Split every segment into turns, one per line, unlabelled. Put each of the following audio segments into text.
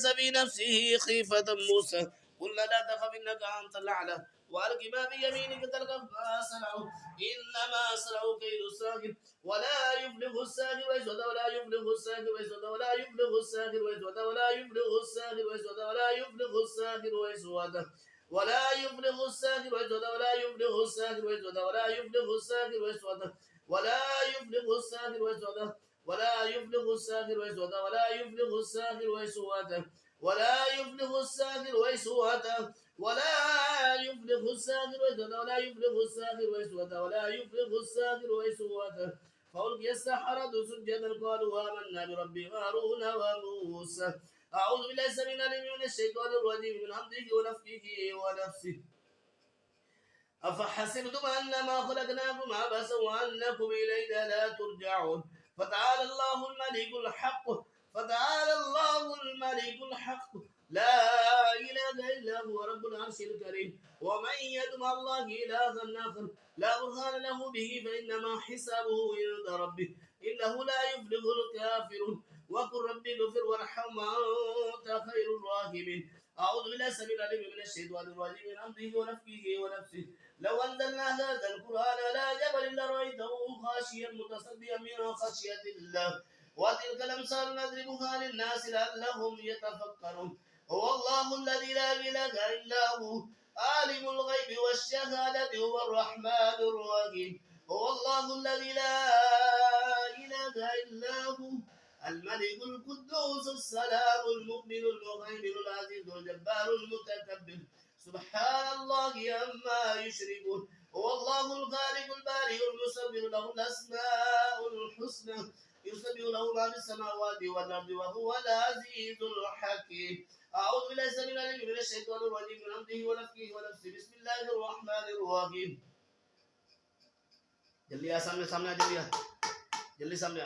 فأوجس في نفسه خيفة موسى قلنا لا تخف إنك أنت الأعلى وألق ما بيمينك تلقف ما صنعوا إنما صنعوا كيد الساحر ولا يفلح الساحر ويسود ولا يفلح الساحر ويسود ولا يفلح الساحر ويسود ولا يفلح الساحر ويسود ولا يفلح الساحر ويسود ولا يفلح الساحر ويسود ولا يفلح الساحر ويسود ولا يفلح الساحر ويسود ولا يفلح الساحر ويسود ولا يفلح الساحر ويسود ولا يفلح الساحر ويسود ولا يفلح الساحر ويسود ولا يفلح الساحر ويسود ولا يفلح الساحر ويسود ولا يفلح الساحر ويسود فألقي السحرة سجدا قالوا آمنا برب هارون وموسى أعوذ بالله السميع العليم من الشيطان الرجيم من همزه ونفخه ونفسه أفحسبتم أنما خلقناكم عبثا وأنكم إلينا لا ترجعون فتعالى الله الملك الحق فتعالى الله الملك الحق لا إله إلا هو رب العرش الكريم ومن يدع الله إلها آخر لا برهان له به فإنما حسابه عند ربه إنه لا يفلح الكافرون وقل رب اغفر وارحم وأنت خير الراحمين أعوذ بالله السميع العليم من الشيطان الرجيم من أمره ونفخه ونفسه لو أنزلنا هذا القرآن على جبل لرأيته خاشيا متصديا من خشية الله وتلك الأمثال نضربها للناس لعلهم يتفكرون هو الله الذي لا إله إلا هو عالم الغيب والشهادة هو الرحمن الرحيم هو الله الذي لا إله إلا هو الملك القدوس السلام المؤمن المهيمن العزيز الجبار المتكبر سبحان الله عما يشركون هو الله الخالق البارئ المصور له الأسماء الحسنى يسبح له ما في السماوات والأرض وهو العزيز الحكيم أعوذ بالله السميع العليم من الشيطان الرجيم من همزه ونفخه ونفسه بسم الله الرحمن الرحيم جلدی سامنے جلدی سامنے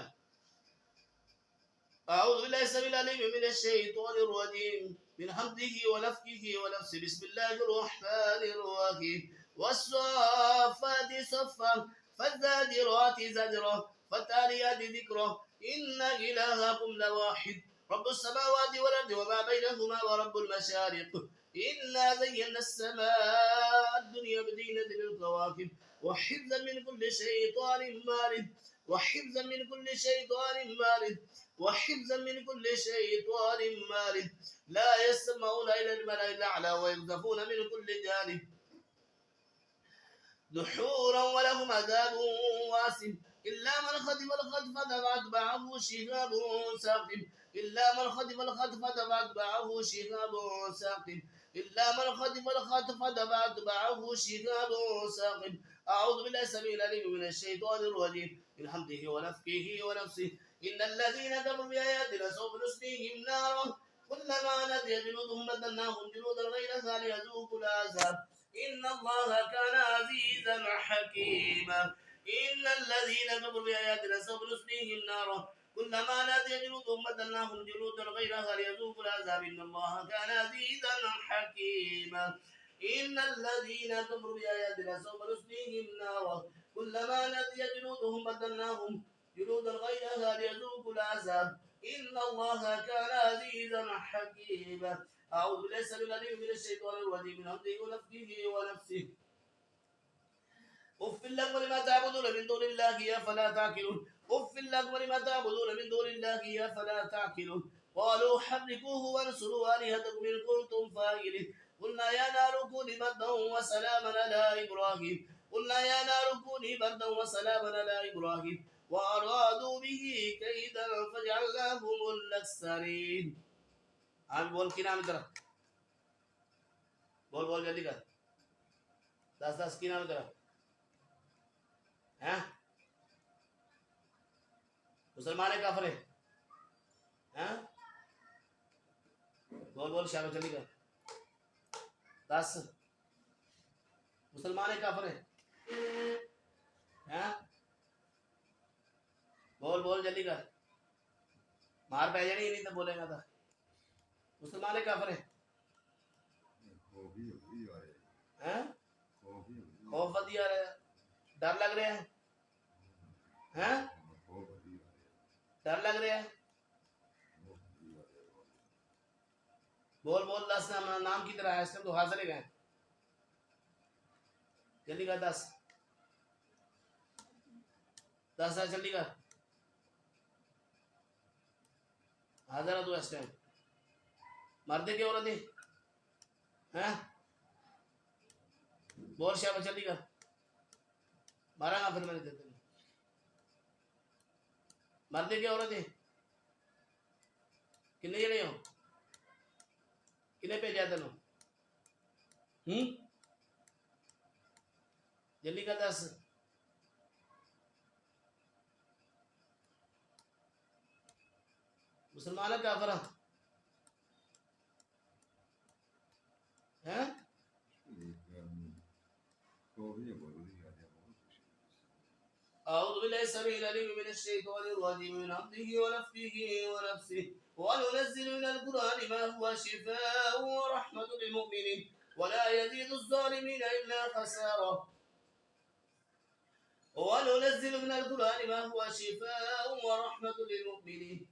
أعوذ بالله السميع العليم من الشيطان الرجيم من همزه ونفخه ونفسه بسم الله الرحمن الرحيم والصافات صفا فالزاجرات زجرا فالتاليات ذكرا إن إلهكم لواحد رب السماوات والأرض وما بينهما ورب المشارق إنا زينا السماء الدنيا بزينة الكواكب وحفظا من كل شيطان مارد وحفظا من كل شيطان مارد وحفظا من كل شيطان مارد لا يسمعون إلى الملأ الأعلى ويقذفون من كل جانب دحورا ولهم عذاب واسع إلا من خطف الخطفة فأتبعه شهاب ثاقب إلا من خطف الخطفة فأتبعه شهاب ثاقب إلا من خطف الخطفة فأتبعه شهاب ثاقب أعوذ بالله السميع العليم من الشيطان الرجيم من حمده ونفخه ونفسه إن الذين كفروا بآياتنا سوف نصليهم نارا كلما نضجت جلودهم بدلناهم جلودا غيرها ليذوقوا العذاب إن الله كان عزيزا حكيما إن الذين كفروا بآياتنا سوف نصليهم نارا كلما نضجت جلودهم بدلناهم جلودا غيرها ليذوقوا العذاب إن الله كان عزيزا حكيما إن الذين كفروا بآياتنا سوف نصليهم نارا كلما نضجت جلودهم بدلناهم جلودا غيرها ليذوقوا العذاب إن الله كان عزيزا حكيما أعوذ بالله السميع العليم من الشيطان الرجيم من همزه ونفخه ونفسه أف لكم ولما تعبدون من دون الله أفلا تعقلون أف لكم ولما تعبدون من دون الله أفلا تعقلون قالوا حرقوه وانصروا آلهتكم إن كنتم فاعلين قلنا يا نار كوني بردا وسلاما على إبراهيم قلنا يا نار كوني بردا وسلاما على إبراهيم وأرادوا به كيدا فجعلناهم الأخسرين عم बोल की नाम तेरा बोल जल्दी कर 10 की नाम तेरा हैं मुसलमान है काफिर है हैं बोल शाबाश जल्दी कर 10 मुसलमान है काफिर है हैं बोल जल्दी कर मार पै जानी नहीं तो बोलेगा था मुसलमान है काफिर है हैं खौफ वधी आ रहा है डर लग रहा है हैं डर लग रहा है बोल बोल 10 नाम की तरह है इस टाइम तो हाजिर है गए जल्दी कर 10 है जल्दी कर हाजिर है तू इस टाइम मर्द की औरत हैं बोल शाबाश जल्दी कर मारांगा फिर मैंने देते मर्द की औरत किन्ने जने हो किन्ने भेजा तेन जल्दी कर 10 मुसलमान है काफिर हैं أعوذ بالله السميع العليم من الشيطان الرجيم من همزه ونفخه ونفسه وننزل من القرآن ما هو شفاء ورحمة للمؤمنين ولا يزيد الظالمين إلا خسارة وننزل من القرآن ما هو شفاء ورحمة للمؤمنين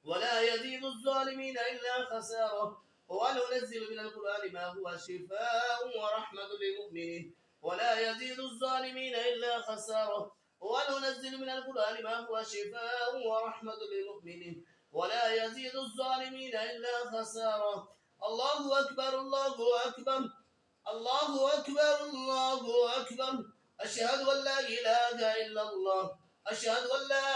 ولا يزيد الظالمين إلا خسارة وننزل من القرآن ما هو شفاء ورحمة للمؤمنين ولا يزيد الظالمين إلا خسارة وننزل من القرآن ما هو شفاء ورحمة للمؤمنين ولا يزيد الظالمين إلا خسارة الله أكبر الله أكبر الله أكبر الله أكبر أشهد أن لا إله إلا الله أشهد أن لا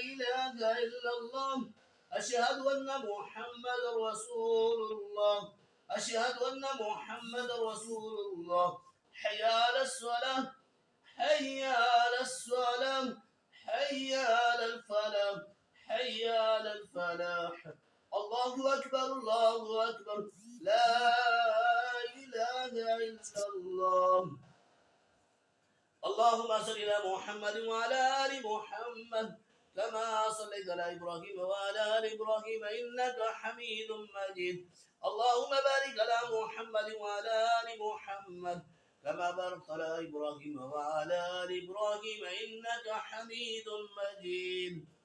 إله إلا الله أشهد أن محمد رسول الله أشهد أن محمد رسول الله حي على الصلاة حي على الصلاة حي على الفلاح حي على الفلاح الله أكبر الله أكبر لا إله إلا الله اللهم صل على محمد وعلى آل محمد كما صليت على إبراهيم وعلى آل إبراهيم إنك حميد مجيد اللهم بارك على محمد وعلى آل محمد كما باركت على إبراهيم وعلى آل إبراهيم إنك حميد مجيد